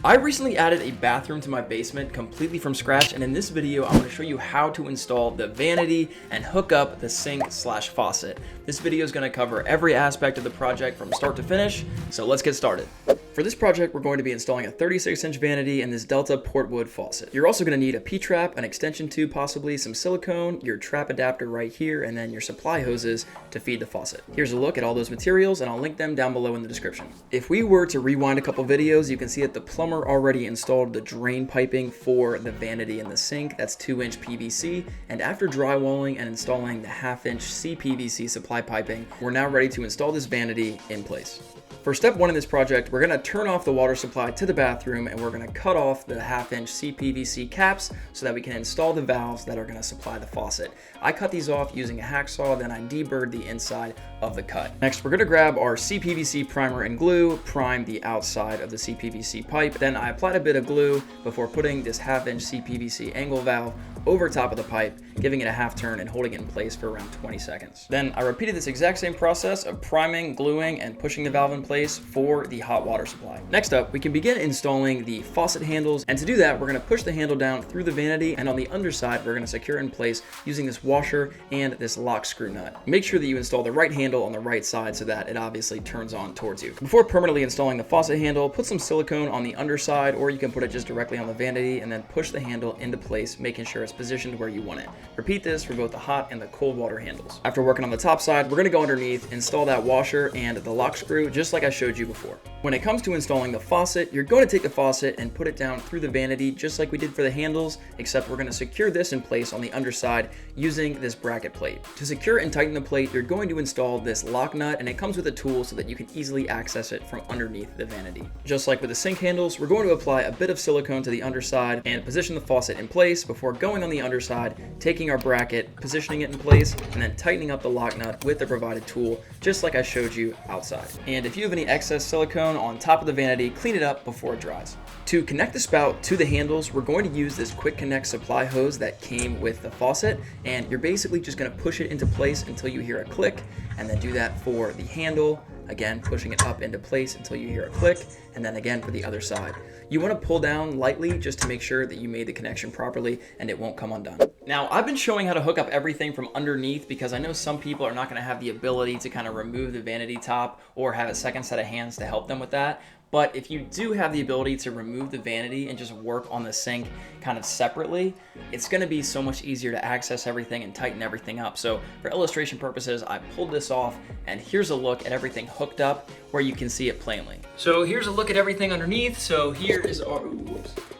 I recently added a bathroom to my basement completely from scratch, and in this video I'm going to show you how to install the vanity and hook up the sink/faucet. This video is going to cover every aspect of the project from start to finish, so let's get started. For this project, we're going to be installing a 36-inch vanity and this Delta portwood faucet. You're also going to need a P-trap, an extension tube possibly, some silicone, your trap adapter right here, and then your supply hoses to feed the faucet. Here's a look at all those materials, and I'll link them down below in the description. If we were to rewind a couple videos, you can see that the plumber already installed the drain piping for the vanity and the sink. That's 2-inch PVC, and after drywalling and installing the 1/2-inch CPVC supply piping, we're now ready to install this vanity in place. For step 1 in this project, we're going to turn off the water supply to the bathroom, and we're going to cut off the 1/2-inch CPVC caps so that we can install the valves that are going to supply the faucet. I cut these off using a hacksaw, then I deburred the inside of the cut. Next, we're going to grab our CPVC primer and glue, prime the outside of the CPVC pipe. Then I applied a bit of glue before putting this 1/2-inch CPVC angle valve over top of the pipe, giving it a half turn and holding it in place for around 20 seconds. Then I repeated this exact same process of priming, gluing, and pushing the valve in place for the hot water supply. Next up, we can begin installing the faucet handles, and to do that, we're going to push the handle down through the vanity, and on the underside, we're going to secure it in place using this washer and this lock screw nut. Make sure that you install the right handle on the right side so that it obviously turns on towards you. Before permanently installing the faucet handle, put some silicone on the underside, or you can put it just directly on the vanity, and then push the handle into place, making sure it's positioned where you want it. Repeat this for both the hot and the cold water handles. After working on the top side, we're going to go underneath, install that washer and the lock screw just like I showed you before. When it comes to installing the faucet, you're going to take the faucet and put it down through the vanity just like we did for the handles, except we're going to secure this in place on the underside using this bracket plate. To secure and tighten the plate, you're going to install this lock nut, and it comes with a tool so that you can easily access it from underneath the vanity. Just like with the sink handles, we're going to apply a bit of silicone to the underside and position the faucet in place before going on the underside, taking our bracket, positioning it in place, and then tightening up the lock nut with the provided tool, just like I showed you outside. And if you have any excess silicone on top of the vanity, clean it up before it dries. To connect the spout to the handles, we're going to use this quick connect supply hose that came with the faucet, and you're basically just going to push it into place until you hear a click, and then do that for the handle. Again, pushing it up into place until you hear a click, and then again for the other side. You want to pull down lightly just to make sure that you made the connection properly and it won't come undone. Now, I've been showing how to hook up everything from underneath because I know some people are not going to have the ability to kind of remove the vanity top or have a second set of hands to help them with that. But if you do have the ability to remove the vanity and just work on the sink kind of separately, it's going to be so much easier to access everything and tighten everything up. So for illustration purposes, I pulled this off, and here's a look at everything hooked up where you can see it plainly. So here's a look at everything underneath. So here is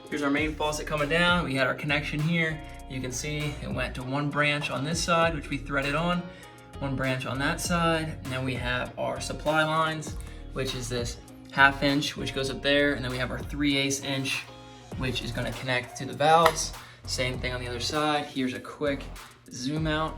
here's our main faucet coming down. We had our connection here. You can see it went to one branch on this side, which we threaded on, one branch on that side. And then we have our supply lines, which is this 1/2 inch, which goes up there, and then we have our 3/8 inch, which is going to connect to the valves. Same thing on the other side. Here's a quick zoom out.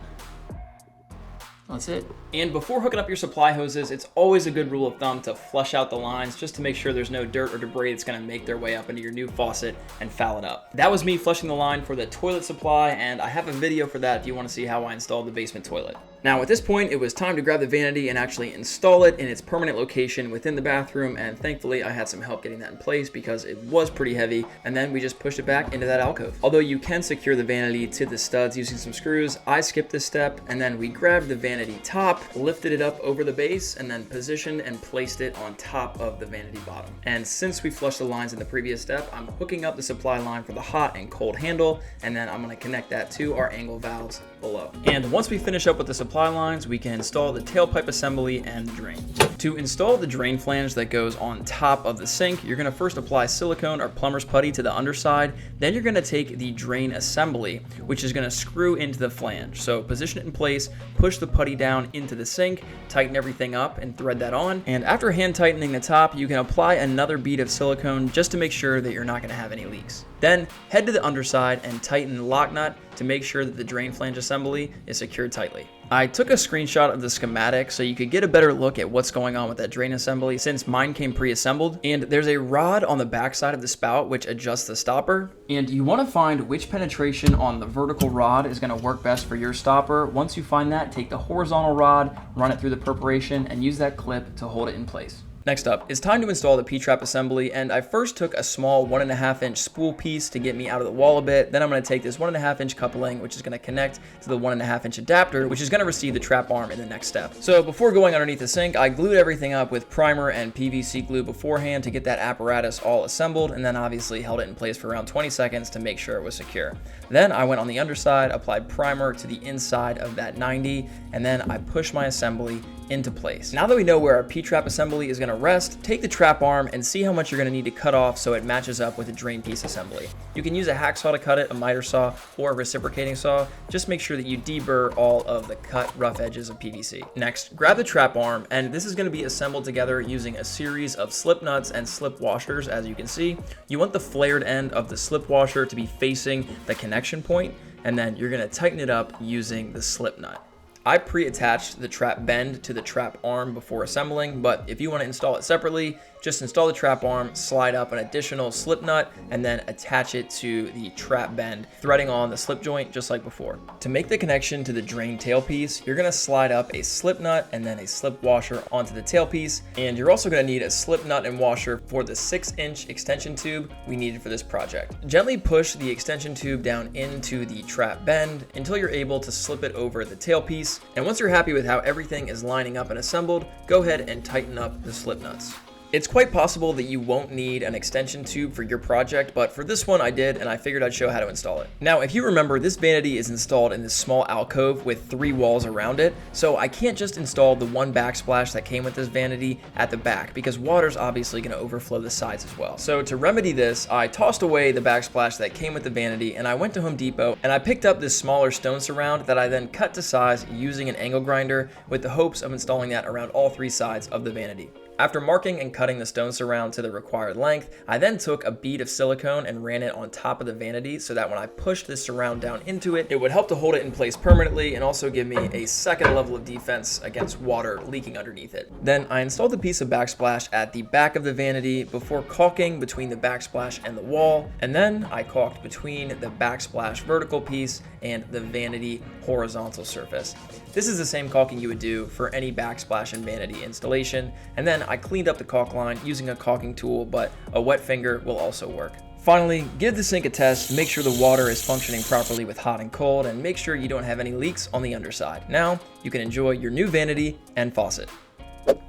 That's it. And before hooking up your supply hoses, it's always a good rule of thumb to flush out the lines just to make sure there's no dirt or debris that's going to make their way up into your new faucet and foul it up. That was me flushing the line for the toilet supply, and I have a video for that if you want to see how I installed the basement toilet. Now at this point, it was time to grab the vanity and actually install it in its permanent location within the bathroom, and thankfully I had some help getting that in place because it was pretty heavy, and then we just pushed it back into that alcove. Although you can secure the vanity to the studs using some screws, I skipped this step, and then we grabbed the vanity top, lifted it up over the base, and then positioned and placed it on top of the vanity bottom. And since we flushed the lines in the previous step, I'm hooking up the supply line for the hot and cold handle, and then I'm going to connect that to our angle valves below. And once we finish up with the supply lines, we can install the tailpipe assembly and drain. To install the drain flange that goes on top of the sink, you're going to first apply silicone or plumber's putty to the underside. Then you're going to take the drain assembly, which is going to screw into the flange. So position it in place, push the putty down into the sink, tighten everything up, and thread that on. And after hand tightening the top, you can apply another bead of silicone just to make sure that you're not going to have any leaks. Then head to the underside and tighten the lock nut to make sure that the drain flange assembly is secured tightly. I took a screenshot of the schematic so you could get a better look at what's going on with that drain assembly since mine came pre-assembled. And there's a rod on the back side of the spout which adjusts the stopper. And you want to find which penetration on the vertical rod is going to work best for your stopper. Once you find that, take the horizontal rod, run it through the perforation, and use that clip to hold it in place. Next up, it's time to install the P-trap assembly, and I first took a small 1.5-inch spool piece to get me out of the wall a bit. Then I'm going to take this 1.5-inch coupling, which is going to connect to the 1.5-inch adapter, which is going to receive the trap arm in the next step. So before going underneath the sink, I glued everything up with primer and PVC glue beforehand to get that apparatus all assembled, and then obviously held it in place for around 20 seconds to make sure it was secure. Then I went on the underside, applied primer to the inside of that 90, and then I pushed my assembly into place. Now that we know where our P-trap assembly is going to rest, take the trap arm and see how much you're going to need to cut off so it matches up with the drain piece assembly. You can use a hacksaw to cut it, a miter saw, or a reciprocating saw. Just make sure that you deburr all of the cut rough edges of PVC. Next, grab the trap arm, and this is going to be assembled together using a series of slip nuts and slip washers. As you can see, you want the flared end of the slip washer to be facing the connection point, and then you're going to tighten it up using the slip nut. I pre-attached the trap bend to the trap arm before assembling, but if you want to install it separately, just install the trap arm, slide up an additional slip nut, and then attach it to the trap bend, threading on the slip joint just like before. To make the connection to the drain tailpiece, you're going to slide up a slip nut and then a slip washer onto the tailpiece, and you're also going to need a slip nut and washer for the 6-inch extension tube we needed for this project. Gently push the extension tube down into the trap bend until you're able to slip it over the tailpiece, and once you're happy with how everything is lining up and assembled, go ahead and tighten up the slip nuts. It's quite possible that you won't need an extension tube for your project, but for this one I did, and I figured I'd show how to install it. Now, if you remember, this vanity is installed in this small alcove with 3 walls around it, so I can't just install the one backsplash that came with this vanity at the back, because water's obviously going to overflow the sides as well. So to remedy this, I tossed away the backsplash that came with the vanity, and I went to Home Depot, and I picked up this smaller stone surround that I then cut to size using an angle grinder with the hopes of installing that around all 3 sides of the vanity. After marking and cutting the stone surround to the required length, I then took a bead of silicone and ran it on top of the vanity so that when I pushed this surround down into it, it would help to hold it in place permanently and also give me a second level of defense against water leaking underneath it. Then I installed the piece of backsplash at the back of the vanity before caulking between the backsplash and the wall, and then I caulked between the backsplash vertical piece and the vanity horizontal surface. This is the same caulking you would do for any backsplash and vanity installation, and then I cleaned up the caulk line using a caulking tool, but a wet finger will also work. Finally, give the sink a test, make sure the water is functioning properly with hot and cold, and make sure you don't have any leaks on the underside. Now, you can enjoy your new vanity and faucet.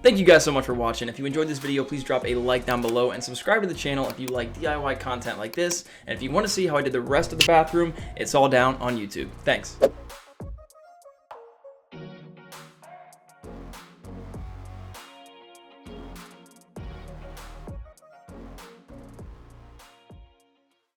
Thank you guys so much for watching. If you enjoyed this video, please drop a like down below and subscribe to the channel if you like DIY content like this. And if you want to see how I did the rest of the bathroom, it's all down on YouTube. Thanks.